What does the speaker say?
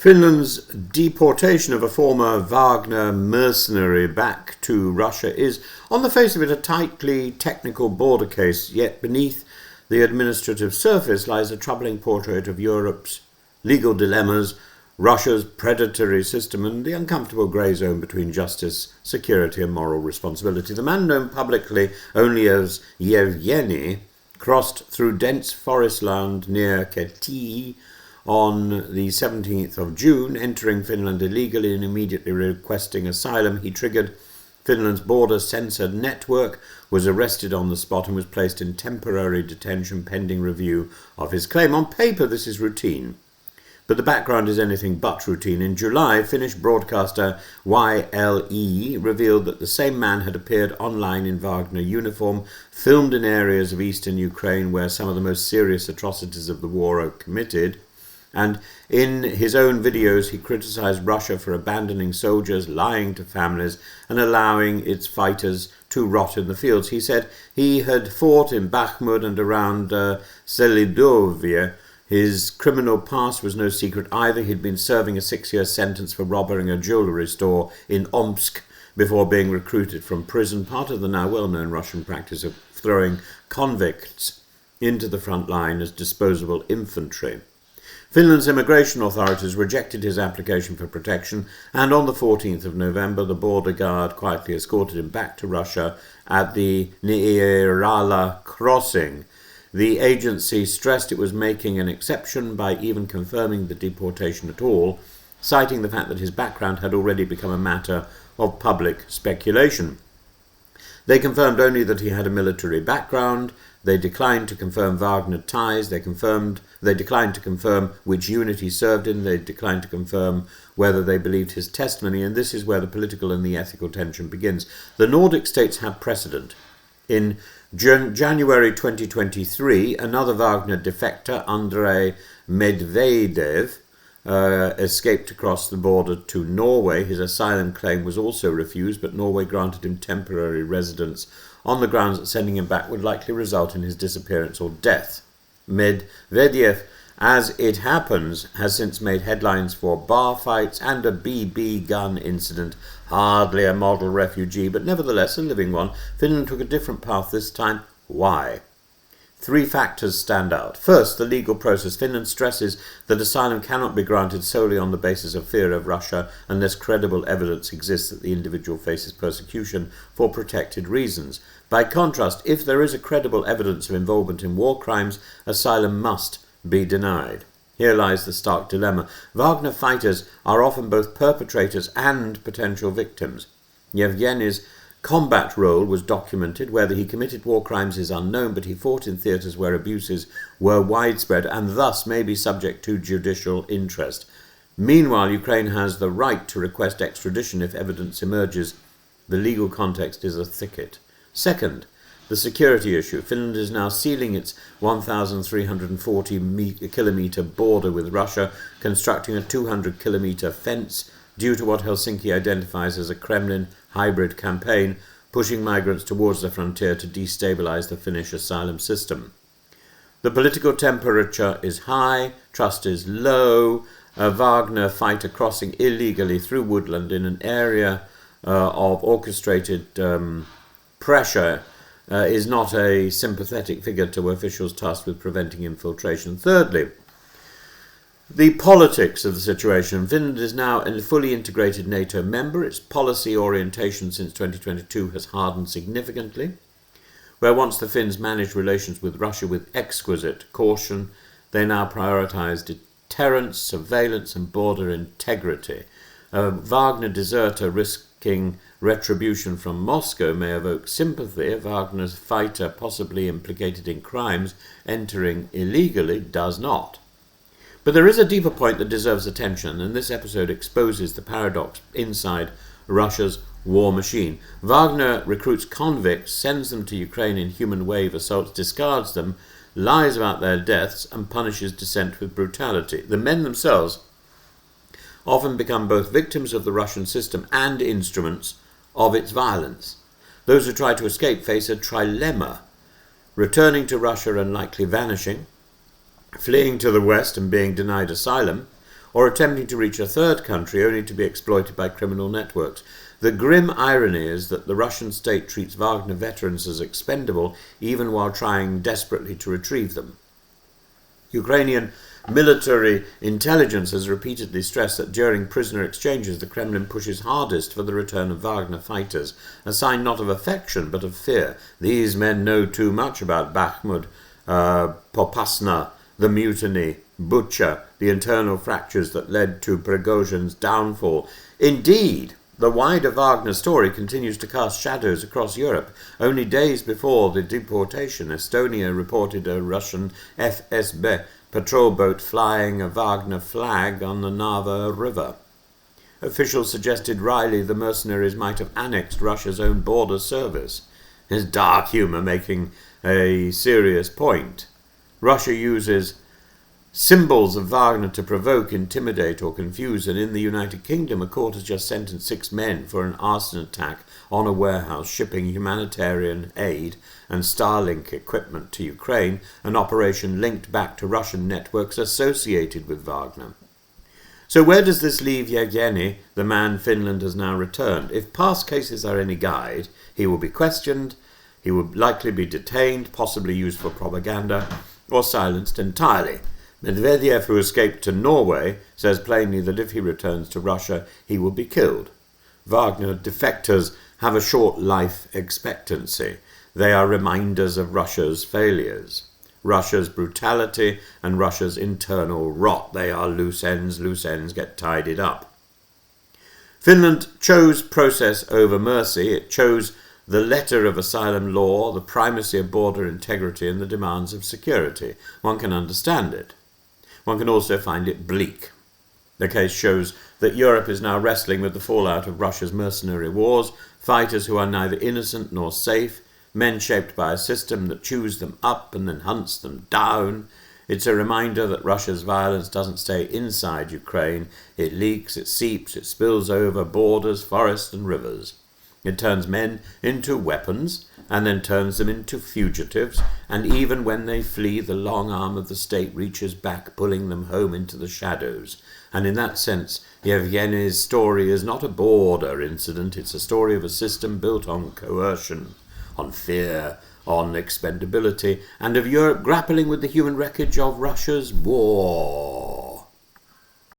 Finland's deportation of a former Wagner mercenary back to Russia is, on the face of it, a tightly technical border case, yet beneath the administrative surface lies a troubling portrait of Europe's legal dilemmas, Russia's predatory system, and the uncomfortable grey zone between justice, security and moral responsibility. The man known publicly only as Yevgeny crossed through dense forest land near Keti on the 17th of June, entering Finland illegally and immediately requesting asylum. He triggered Finland's border censor network, was arrested on the spot and was placed in temporary detention pending review of his claim. On paper, this is routine, but the background is anything but routine. In July, Finnish broadcaster YLE revealed that the same man had appeared online in Wagner uniform, filmed in areas of eastern Ukraine where some of the most serious atrocities of the war are committed. And in his own videos, he criticized Russia for abandoning soldiers, lying to families, and allowing its fighters to rot in the fields. He said he had fought in Bakhmut and around Selidovye. His criminal past was no secret either. He'd been serving a 6-year sentence for robbing a jewelry store in Omsk before being recruited from prison, part of the now well-known Russian practice of throwing convicts into the front line as disposable infantry. Finland's immigration authorities rejected his application for protection, and on the 14th of November, the border guard quietly escorted him back to Russia at the Niirala crossing. The agency stressed it was making an exception by even confirming the deportation at all, citing the fact that his background had already become a matter of public speculation. They confirmed only that he had a military background. They declined to confirm Wagner ties. They declined to confirm which unit he served in. They declined to confirm whether they believed his testimony, and this is where the political and the ethical tension begins. The Nordic states have precedent. In January 2023, another Wagner defector, Andrei Medvedev, escaped across the border to Norway. His asylum claim was also refused, but Norway granted him temporary residence on the grounds that sending him back would likely result in his disappearance or death. Medvedev, as it happens, has since made headlines for bar fights and a BB gun incident. Hardly a model refugee, but nevertheless a living one. Finland took a different path this time. Why? 3 factors stand out. First, the legal process. Finland stresses that asylum cannot be granted solely on the basis of fear of Russia unless credible evidence exists that the individual faces persecution for protected reasons. By contrast, if there is a credible evidence of involvement in war crimes, asylum must be denied. Here lies the stark dilemma. Wagner fighters are often both perpetrators and potential victims. Yevgeny's combat role was documented. Whether he committed war crimes is unknown, but he fought in theatres where abuses were widespread and thus may be subject to judicial interest. Meanwhile, Ukraine has the right to request extradition if evidence emerges. The legal context is a thicket. Second, the security issue. Finland is now sealing its 1,340-kilometre border with Russia, constructing a 200-kilometre fence due to what Helsinki identifies as a Kremlin hybrid campaign, pushing migrants towards the frontier to destabilize the Finnish asylum system. The political temperature is high, trust is low. A Wagner fighter crossing illegally through woodland in an area of orchestrated pressure is not a sympathetic figure to officials tasked with preventing infiltration. Thirdly, the politics of the situation. Finland is now a fully integrated NATO member. Its policy orientation since 2022 has hardened significantly. Where once the Finns managed relations with Russia with exquisite caution, they now prioritise deterrence, surveillance and border integrity. A Wagner deserter risking retribution from Moscow may evoke sympathy. A Wagner's fighter possibly implicated in crimes entering illegally does not. But there is a deeper point that deserves attention, and this episode exposes the paradox inside Russia's war machine. Wagner recruits convicts, sends them to Ukraine in human wave assaults, discards them, lies about their deaths, and punishes dissent with brutality. The men themselves often become both victims of the Russian system and instruments of its violence. Those who try to escape face a trilemma: returning to Russia and likely vanishing, fleeing to the West and being denied asylum, or attempting to reach a third country only to be exploited by criminal networks. The grim irony is that the Russian state treats Wagner veterans as expendable even while trying desperately to retrieve them. Ukrainian military intelligence has repeatedly stressed that during prisoner exchanges the Kremlin pushes hardest for the return of Wagner fighters, a sign not of affection but of fear. These men know too much about Bakhmut, Popasna, the mutiny, Bucha, the internal fractures that led to Prigozhin's downfall. Indeed, the wider Wagner story continues to cast shadows across Europe. Only days before the deportation, Estonia reported a Russian FSB patrol boat flying a Wagner flag on the Narva River. Officials suggested Riley the mercenaries might have annexed Russia's own border service. His dark humour making a serious point. Russia uses symbols of Wagner to provoke, intimidate or confuse, and in the United Kingdom a court has just sentenced 6 men for an arson attack on a warehouse shipping humanitarian aid and Starlink equipment to Ukraine, an operation linked back to Russian networks associated with Wagner. So where does this leave Yevgeny, the man Finland has now returned? If past cases are any guide, he will be questioned, he will likely be detained, possibly used for propaganda, or silenced entirely. Medvedev, who escaped to Norway, says plainly that if he returns to Russia, he will be killed. Wagner defectors have a short life expectancy. They are reminders of Russia's failures, Russia's brutality, and Russia's internal rot. They are loose ends get tidied up. Finland chose process over mercy. It chose the letter of asylum law, the primacy of border integrity, and the demands of security. One can understand it. One can also find it bleak. The case shows that Europe is now wrestling with the fallout of Russia's mercenary wars, fighters who are neither innocent nor safe, men shaped by a system that chews them up and then hunts them down. It's a reminder that Russia's violence doesn't stay inside Ukraine. It leaks, it seeps, it spills over borders, forests and rivers. It turns men into weapons and then turns them into fugitives, and even when they flee, the long arm of the state reaches back, pulling them home into the shadows. And in that sense, Yevgeny's story is not a border incident, it's a story of a system built on coercion, on fear, on expendability, and of Europe grappling with the human wreckage of Russia's war.